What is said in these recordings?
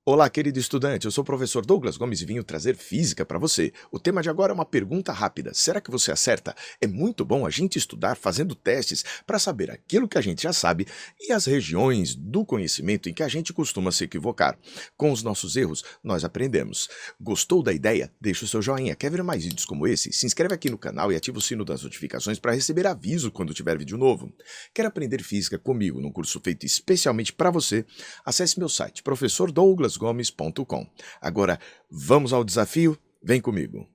Olá, querido estudante, eu sou o professor Douglas Gomes e vim trazer física para você. O tema de agora é uma pergunta rápida. Será que você acerta? É muito bom a gente estudar fazendo testes para saber aquilo que a gente já sabe e as regiões do conhecimento em que a gente costuma se equivocar. Com os nossos erros, nós aprendemos. Gostou da ideia? Deixa o seu joinha. Quer ver mais vídeos como esse? Se inscreve aqui no canal e ativa o sino das notificações para receber aviso quando tiver vídeo novo. Quer aprender física comigo num curso feito especialmente para você? Acesse meu site, professordouglasgomes.com. Agora, vamos ao desafio? Vem comigo.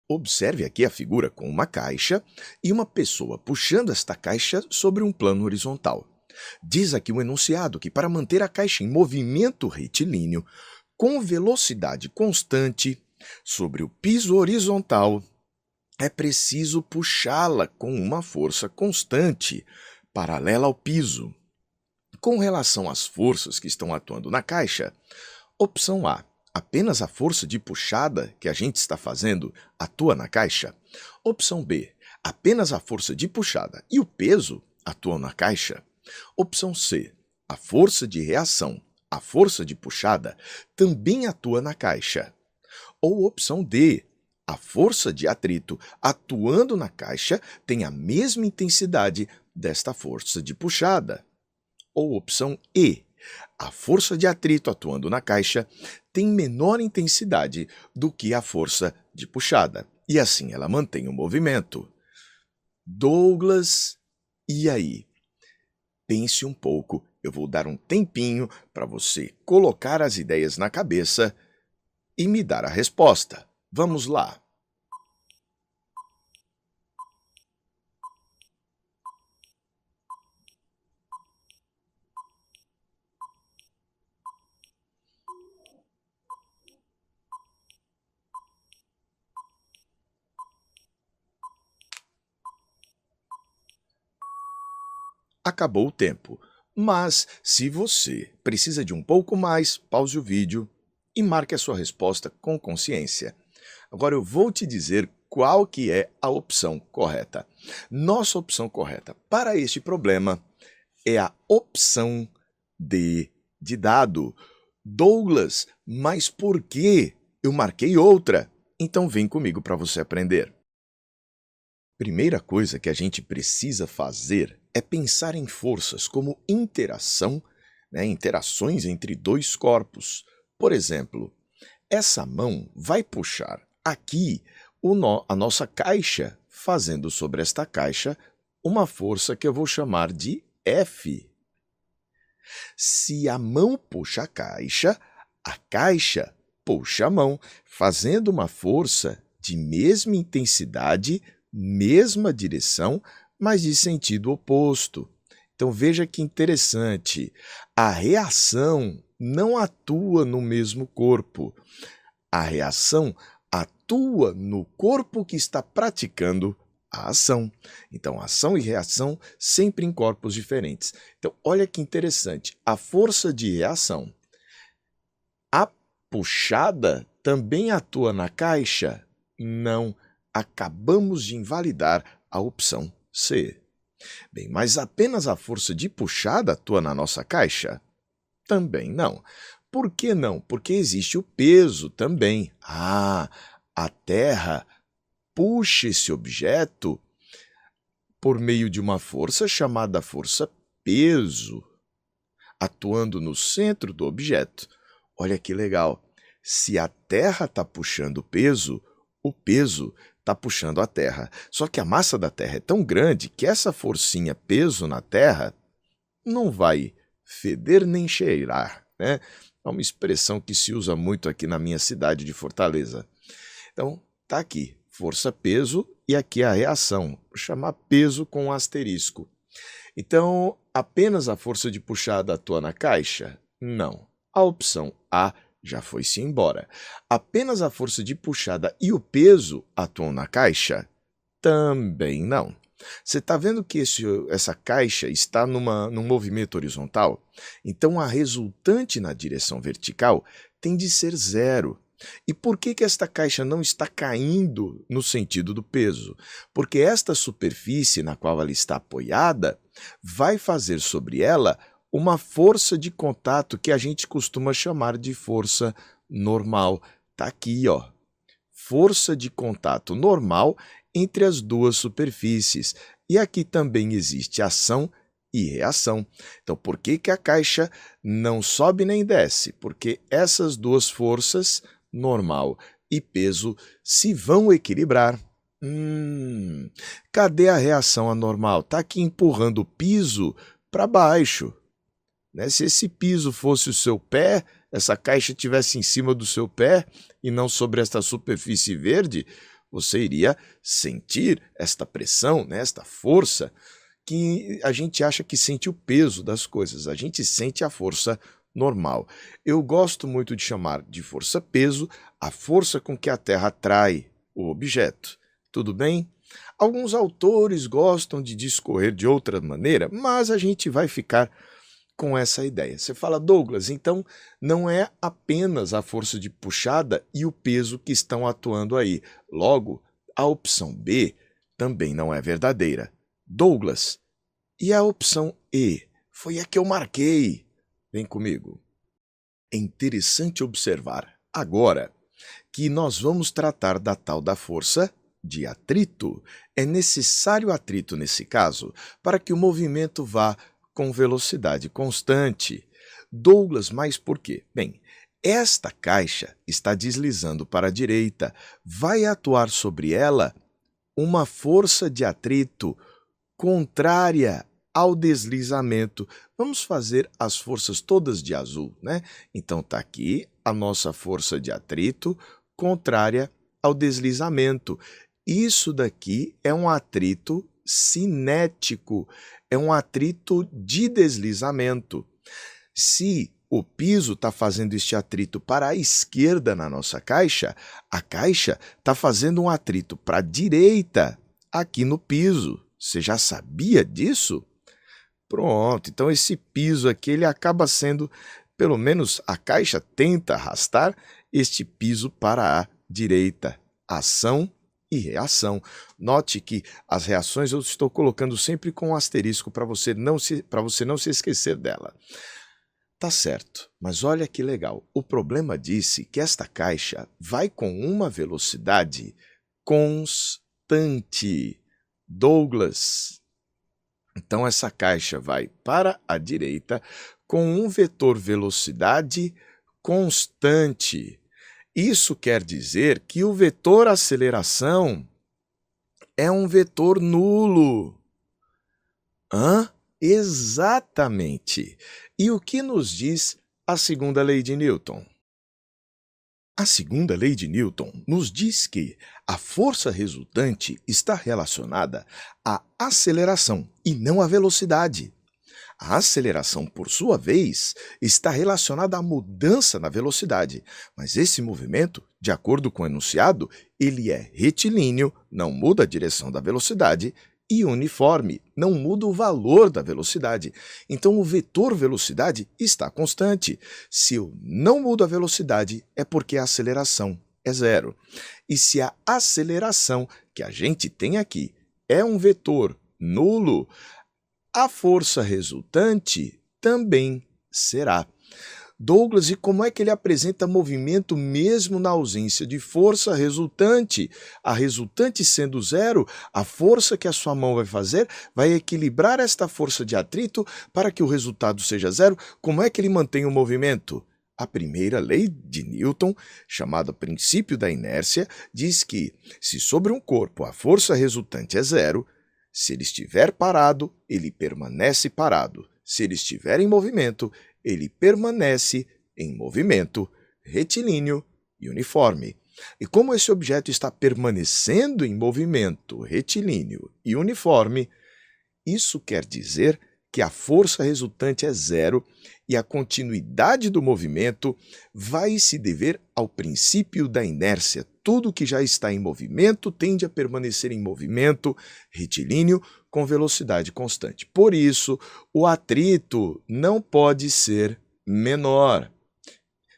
Observe aqui a figura com uma caixa e uma pessoa puxando esta caixa sobre um plano horizontal. Diz aqui o enunciado que para manter a caixa em movimento retilíneo, com velocidade constante, sobre o piso horizontal, é preciso puxá-la com uma força constante, paralela ao piso. Com relação às forças que estão atuando na caixa, opção A, apenas a força de puxada que a gente está fazendo atua na caixa. Opção B, apenas a força de puxada e o peso atuam na caixa. Opção C, a força de reação, a força de puxada, também atua na caixa. Ou opção D, a força de atrito atuando na caixa tem a mesma intensidade desta força de puxada. Ou opção E, a força de atrito atuando na caixa tem menor intensidade do que a força de puxada, e assim ela mantém o movimento. Douglas, e aí? Pense um pouco, eu vou dar um tempinho para você colocar as ideias na cabeça e me dar a resposta. Vamos lá! Acabou o tempo, mas se você precisa de um pouco mais, pause o vídeo e marque a sua resposta com consciência. Agora eu vou te dizer qual que é a opção correta. Nossa opção correta para este problema é a opção D de dado. Douglas, mas por que eu marquei outra? Então vem comigo para você aprender. Primeira coisa que a gente precisa fazer é pensar em forças como interação, interações entre dois corpos. Por exemplo, essa mão vai puxar aqui a nossa caixa, fazendo sobre esta caixa uma força que eu vou chamar de F. Se a mão puxa a caixa puxa a mão, fazendo uma força de mesma intensidade, mesma direção, mas de sentido oposto. Então veja que interessante, a reação não atua no mesmo corpo. A reação atua no corpo que está praticando a ação. Então, ação e reação sempre em corpos diferentes. Então, olha que interessante, a força de reação. A puxada também atua na caixa? Não. Acabamos de invalidar a opção C. Bem, mas apenas a força de puxada atua na nossa caixa? Também não. Por que não? Porque existe o peso também. A Terra puxa esse objeto por meio de uma força chamada força peso, atuando no centro do objeto. Olha que legal. Se a Terra está puxando o peso está puxando a Terra. Só que a massa da Terra é tão grande que essa forcinha peso na Terra não vai feder nem cheirar, né? É uma expressão que se usa muito aqui na minha cidade de Fortaleza. Então, tá aqui, força-peso e aqui a reação. Vou chamar peso com um asterisco. Então, apenas a força de puxada atua na caixa? Não. A opção A já foi-se embora. Apenas a força de puxada e o peso atuam na caixa? Também não. Você está vendo que essa caixa está num movimento horizontal? Então, a resultante na direção vertical tem de ser zero. E por que esta caixa não está caindo no sentido do peso? Porque esta superfície na qual ela está apoiada vai fazer sobre ela uma força de contato que a gente costuma chamar de força normal. Está aqui, ó. Força de contato normal entre as duas superfícies. E aqui também existe ação e reação. Então, por que que a caixa não sobe nem desce? Porque essas duas forças, normal e peso, se vão equilibrar. Cadê a reação anormal? Está aqui empurrando o piso para baixo. Né? Se esse piso fosse o seu pé, essa caixa estivesse em cima do seu pé e não sobre esta superfície verde, você iria sentir esta pressão, né? Esta força que a gente acha que sente o peso das coisas. A gente sente a força normal. Eu gosto muito de chamar de força-peso a força com que a Terra atrai o objeto. Tudo bem? Alguns autores gostam de discorrer de outra maneira, mas a gente vai ficar com essa ideia. Você fala, Douglas, então não é apenas a força de puxada e o peso que estão atuando aí. Logo, a opção B também não é verdadeira. Douglas, e a opção E? Foi a que eu marquei. Vem comigo. É interessante observar agora que nós vamos tratar da tal da força de atrito. É necessário atrito nesse caso para que o movimento vá com velocidade constante. Douglas, mas por quê? Bem, esta caixa está deslizando para a direita. Vai atuar sobre ela uma força de atrito contrária ao deslizamento. Vamos fazer as forças todas de azul, né? Então está aqui a nossa força de atrito contrária ao deslizamento. Isso daqui é um atrito cinético, é um atrito de deslizamento. Se o piso está fazendo este atrito para a esquerda na nossa caixa, a caixa está fazendo um atrito para a direita aqui no piso. Você já sabia disso? Pronto, então esse piso aqui ele acaba sendo, pelo menos a caixa tenta arrastar este piso para a direita. Ação e reação. Note que as reações eu estou colocando sempre com um asterisco para você não se esquecer dela. Tá certo, mas olha que legal. O problema disse que esta caixa vai com uma velocidade constante. Douglas. Então essa caixa vai para a direita com um vetor velocidade constante. Isso quer dizer que o vetor aceleração é um vetor nulo. Exatamente. E o que nos diz a segunda lei de Newton? A segunda lei de Newton nos diz que a força resultante está relacionada à aceleração e não à velocidade. A aceleração, por sua vez, está relacionada à mudança na velocidade, mas esse movimento, de acordo com o enunciado, ele é retilíneo, não muda a direção da velocidade, e uniforme, não muda o valor da velocidade. Então o vetor velocidade está constante. Se eu não mudo a velocidade, é porque a aceleração é zero. E se a aceleração que a gente tem aqui é um vetor nulo, a força resultante também será. Douglas, e como é que ele apresenta movimento mesmo na ausência de força resultante? A resultante sendo zero, a força que a sua mão vai fazer vai equilibrar esta força de atrito para que o resultado seja zero. Como é que ele mantém o movimento? A primeira lei de Newton, chamada princípio da inércia, diz que se sobre um corpo a força resultante é zero, se ele estiver parado, ele permanece parado. Se ele estiver em movimento, ele permanece em movimento retilíneo e uniforme. E como esse objeto está permanecendo em movimento retilíneo e uniforme, isso quer dizer que a força resultante é zero e a continuidade do movimento vai se dever ao princípio da inércia. Tudo que já está em movimento tende a permanecer em movimento retilíneo com velocidade constante. Por isso, o atrito não pode ser menor.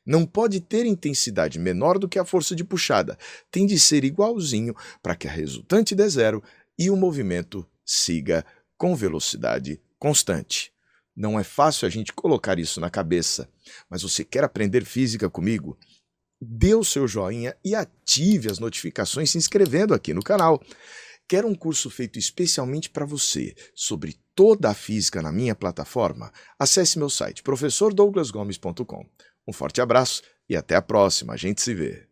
Não pode ter intensidade menor do que a força de puxada. Tem de ser igualzinho para que a resultante dê zero e o movimento siga com velocidade constante. Não é fácil a gente colocar isso na cabeça, mas você quer aprender física comigo? Dê o seu joinha e ative as notificações se inscrevendo aqui no canal. Quer um curso feito especialmente para você sobre toda a física na minha plataforma? Acesse meu site professordouglasgomes.com. Um forte abraço e até a próxima, a gente se vê.